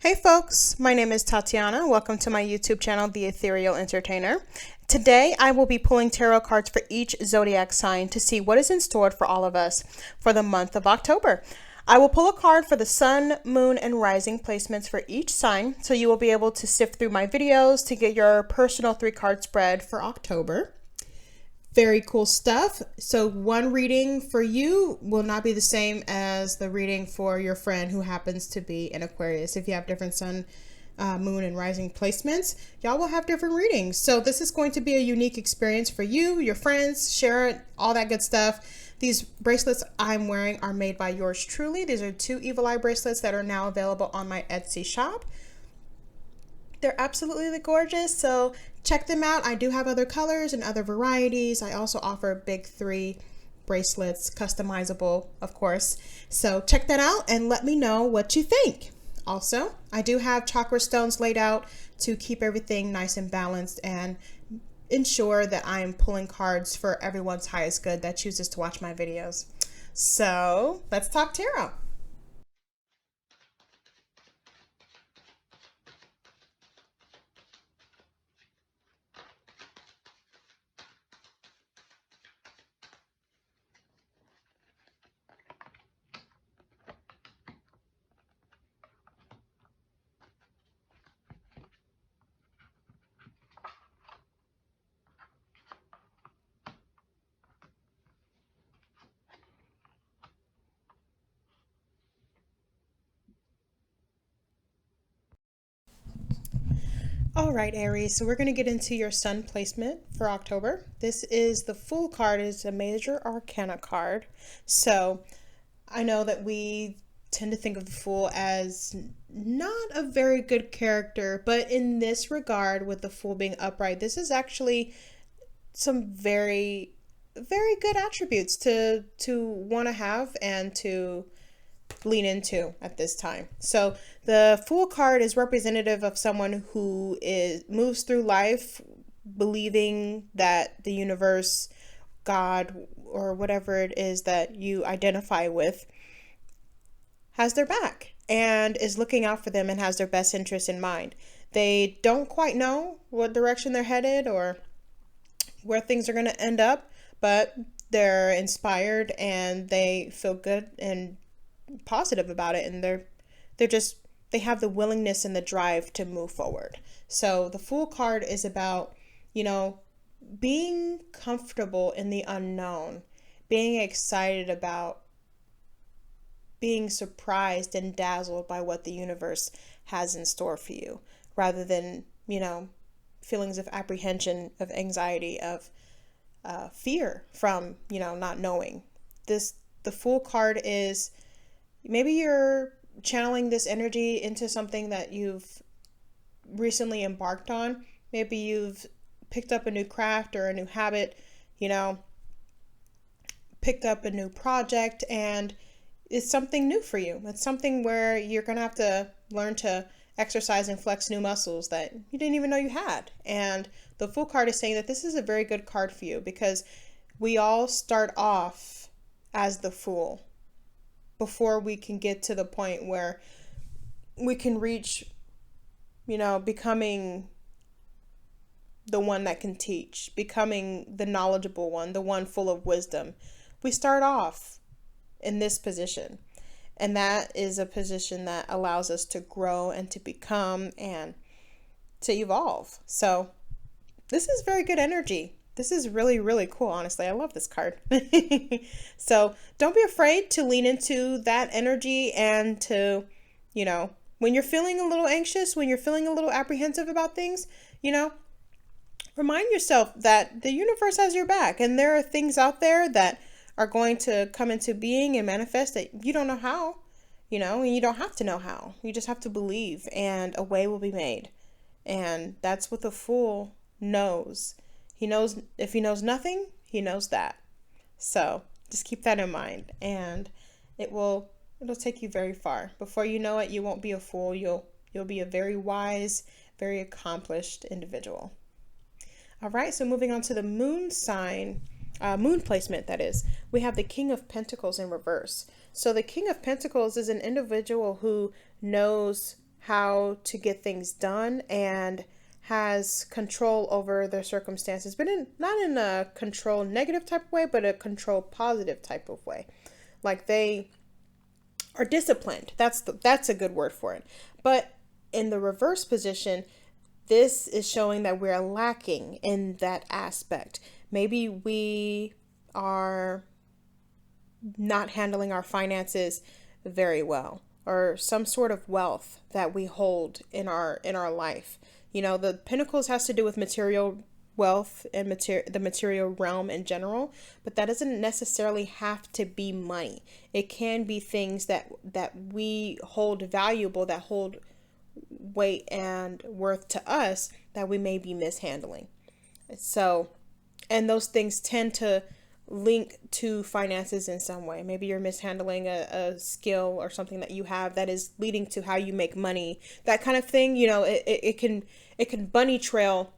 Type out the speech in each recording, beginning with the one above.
Hey folks, my name is Tatiana. Welcome to my YouTube channel, The Ethereal Entertainer. Today I will be pulling tarot cards for each zodiac sign to see what is in store for all of us for the month of October. I will pull a card for the sun, moon, and rising placements for each sign, so you will be able to sift through my videos to get your personal 3-card spread for October. Very cool stuff. So one reading for you will not be the same as the reading for your friend who happens to be in Aquarius. If you have different sun, moon, and rising placements, y'all will have different readings. So this is going to be a unique experience for you, your friends, share it, all that good stuff. These bracelets I'm wearing are made by yours truly. These are 2 Evil Eye bracelets that are now available on my Etsy shop. They're absolutely gorgeous, so check them out. I do have other colors and other varieties. I also offer big 3 bracelets, customizable, of course. So check that out and let me know what you think. Also, I do have chakra stones laid out to keep everything nice and balanced and ensure that I am pulling cards for everyone's highest good that chooses to watch my videos. So let's talk tarot. All right, Aries, so we're going to get into your sun placement for October. This is the Fool card. It's a major arcana card. So I know that we tend to think of the Fool as not a very good character, but in this regard, with the Fool being upright, this is actually some very, very good attributes to want to have and to lean into at this time. So the Fool card is representative of someone who moves through life believing that the universe, God, or whatever it is that you identify with has their back and is looking out for them and has their best interest in mind. They don't quite know what direction they're headed or where things are going to end up, but they're inspired and they feel good and positive about it, and they have the willingness and the drive to move forward. So the Fool card is about, being comfortable in the unknown, being excited about being surprised and dazzled by what the universe has in store for you, rather than, feelings of apprehension, of anxiety, of fear from, not knowing. The Fool card is, maybe you're channeling this energy into something that you've recently embarked on. Maybe you've picked up a new craft or a new habit, picked up a new project, and it's something new for you. It's something where you're going to have to learn to exercise and flex new muscles that you didn't even know you had. And the Fool card is saying that this is a very good card for you because we all start off as the Fool before we can get to the point where we can reach, becoming the one that can teach, becoming the knowledgeable one, the one full of wisdom. We start off in this position, and that is a position that allows us to grow and to become and to evolve. So this is very good energy. This is really, really cool, honestly. I love this card. So don't be afraid to lean into that energy and to, when you're feeling a little anxious, when you're feeling a little apprehensive about things, remind yourself that the universe has your back and there are things out there that are going to come into being and manifest that you don't know how, and you don't have to know how. You just have to believe and a way will be made. And that's what the Fool knows. He knows, if he knows nothing, he knows that. So just keep that in mind, and it'll take you very far. Before you know it, you won't be a fool. You'll be a very wise, very accomplished individual. All right, so moving on to the moon sign, moon placement, that is. We have the King of Pentacles in reverse. So the King of Pentacles is an individual who knows how to get things done and has control over their circumstances, but not in a control negative type of way, but a control positive type of way. Like they are disciplined. That's a good word for it. But in the reverse position, this is showing that we're lacking in that aspect. Maybe we are not handling our finances very well, or some sort of wealth that we hold in our life. The Pentacles has to do with material wealth and the material realm in general, but that doesn't necessarily have to be money. It can be things that we hold valuable, that hold weight and worth to us, that we may be mishandling. So, and those things tend to link to finances in some way. Maybe you're mishandling a skill or something that you have that is leading to how you make money, that kind of thing. It can bunny trail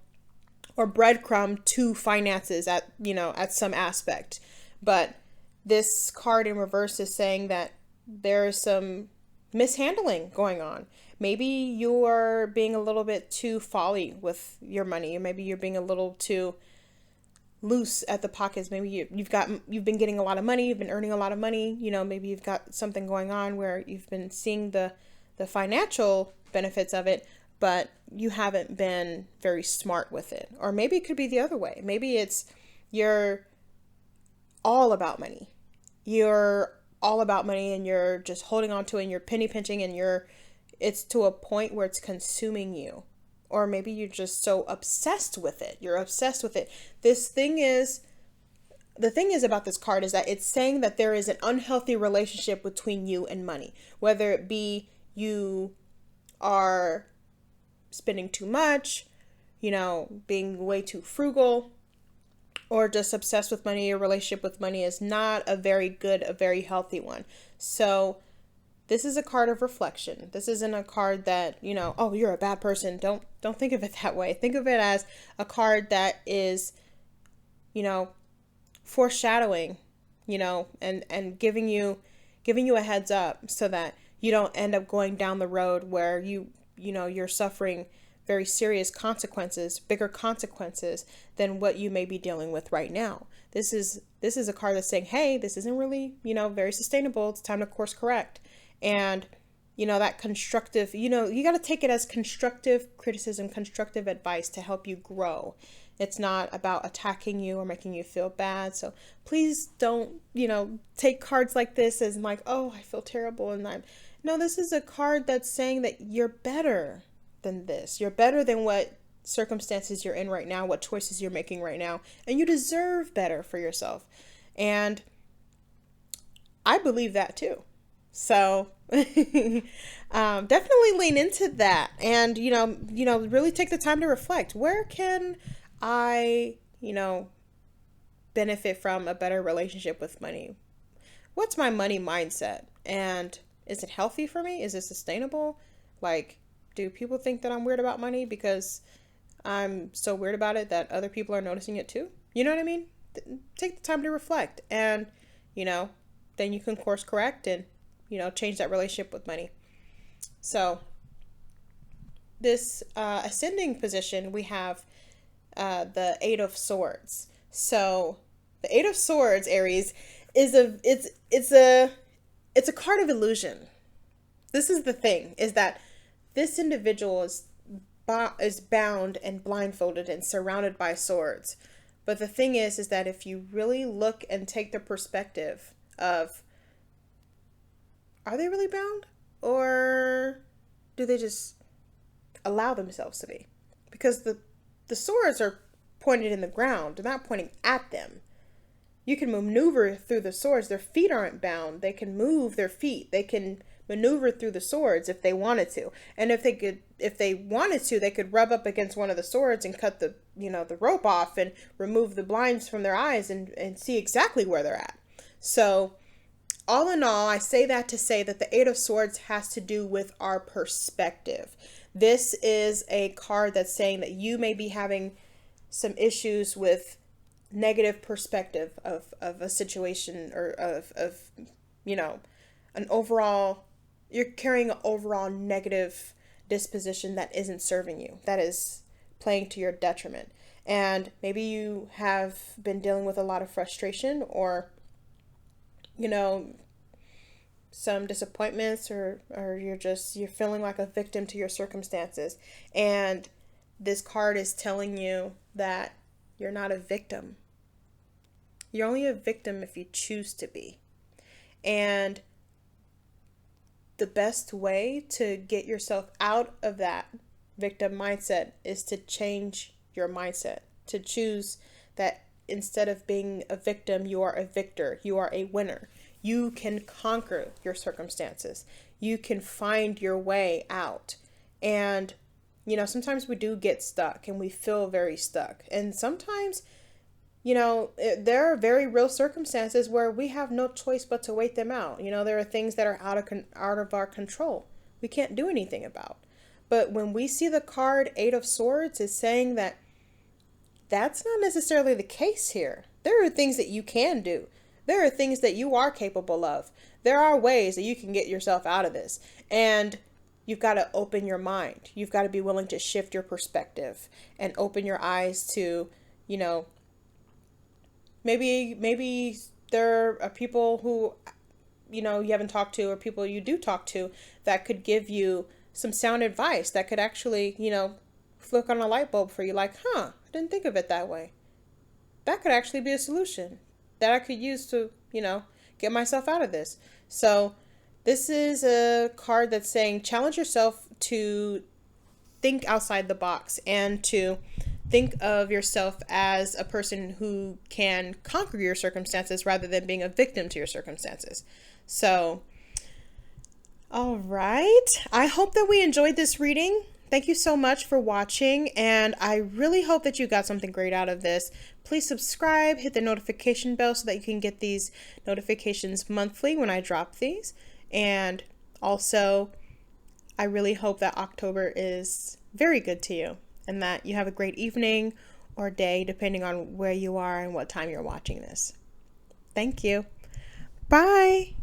or breadcrumb to finances at some aspect. But this card in reverse is saying that there is some mishandling going on. Maybe you are being a little bit too folly with your money, or maybe you're being a little too loose at the pockets. Maybe you've been getting a lot of money, you've been earning a lot of money. Maybe you've got something going on where you've been seeing the financial benefits of it, but you haven't been very smart with it. Or maybe it could be the other way. Maybe it's you're all about money. You're all about money and you're just holding on to it and you're penny pinching and it's to a point where it's consuming you. Or maybe you're just so obsessed with it. You're obsessed with it. The thing is about this card is that it's saying that there is an unhealthy relationship between you and money. Whether it be you are spending too much, being way too frugal, or just obsessed with money. Your relationship with money is not a very healthy one. So this is a card of reflection. This isn't a card that, oh, you're a bad person. Don't think of it that way. Think of it as a card that is, foreshadowing, and giving you a heads up so that you don't end up going down the road where you're suffering very serious consequences, bigger consequences than what you may be dealing with right now. This is a card that's saying, hey, this isn't really, very sustainable. It's time to course correct. And, that constructive, you got to take it as constructive criticism, constructive advice to help you grow. It's not about attacking you or making you feel bad. So please don't, take cards like this as like, oh, I feel terrible. No, this is a card that's saying that you're better than this. You're better than what circumstances you're in right now, what choices you're making right now, and you deserve better for yourself. And I believe that too. So definitely lean into that and, really take the time to reflect. Where can I, benefit from a better relationship with money? What's my money mindset? And is it healthy for me? Is it sustainable? Like, do people think that I'm weird about money because I'm so weird about it that other people are noticing it too? You know what I mean? Take the time to reflect and, then you can course correct and, change that relationship with money. So this ascending position, we have the Eight of Swords. So the Eight of Swords, Aries, is it's a card of illusion. This is the thing, is that this individual is bound and blindfolded and surrounded by swords. But the thing is that if you really look and take the perspective of, are they really bound? Or do they just allow themselves to be? Because the swords are pointed in the ground. They're not pointing at them. You can maneuver through the swords. Their feet aren't bound. They can move their feet. They can maneuver through the swords if they wanted to. And if they wanted to, they could rub up against one of the swords and cut the rope off and remove the blinds from their eyes and see exactly where they're at. So all in all, I say that to say that the Eight of Swords has to do with our perspective. This is a card that's saying that you may be having some issues with negative perspective of a situation, or of an overall, you're carrying an overall negative disposition that isn't serving you, that is playing to your detriment. And maybe you have been dealing with a lot of frustration, or, you know, some disappointments, or you're feeling like a victim to your circumstances. And this card is telling you that you're not a victim. You're only a victim if you choose to be. And the best way to get yourself out of that victim mindset is to change your mindset, to choose that instead of being a victim, you are a victor, you are a winner. You can conquer your circumstances. You can find your way out. And, sometimes we do get stuck and we feel very stuck. And sometimes, there are very real circumstances where we have no choice but to wait them out. There are things that are out of our control. We can't do anything about. But when we see the card 8 of Swords, is saying that that's not necessarily the case here. There are things that you can do. There are things that you are capable of. There are ways that you can get yourself out of this. And you've got to open your mind. You've got to be willing to shift your perspective and open your eyes to, maybe there are people who, you haven't talked to, or people you do talk to, that could give you some sound advice that could actually, flick on a light bulb for you, like, I didn't think of it that way. That could actually be a solution that I could use to, get myself out of this. So this is a card that's saying challenge yourself to think outside the box and to think of yourself as a person who can conquer your circumstances rather than being a victim to your circumstances. So, all right. I hope that we enjoyed this reading. Thank you so much for watching, and I really hope that you got something great out of this. Please subscribe, hit the notification bell so that you can get these notifications monthly when I drop these. And also, I really hope that October is very good to you and that you have a great evening or day, depending on where you are and what time you're watching this. Thank you. Bye.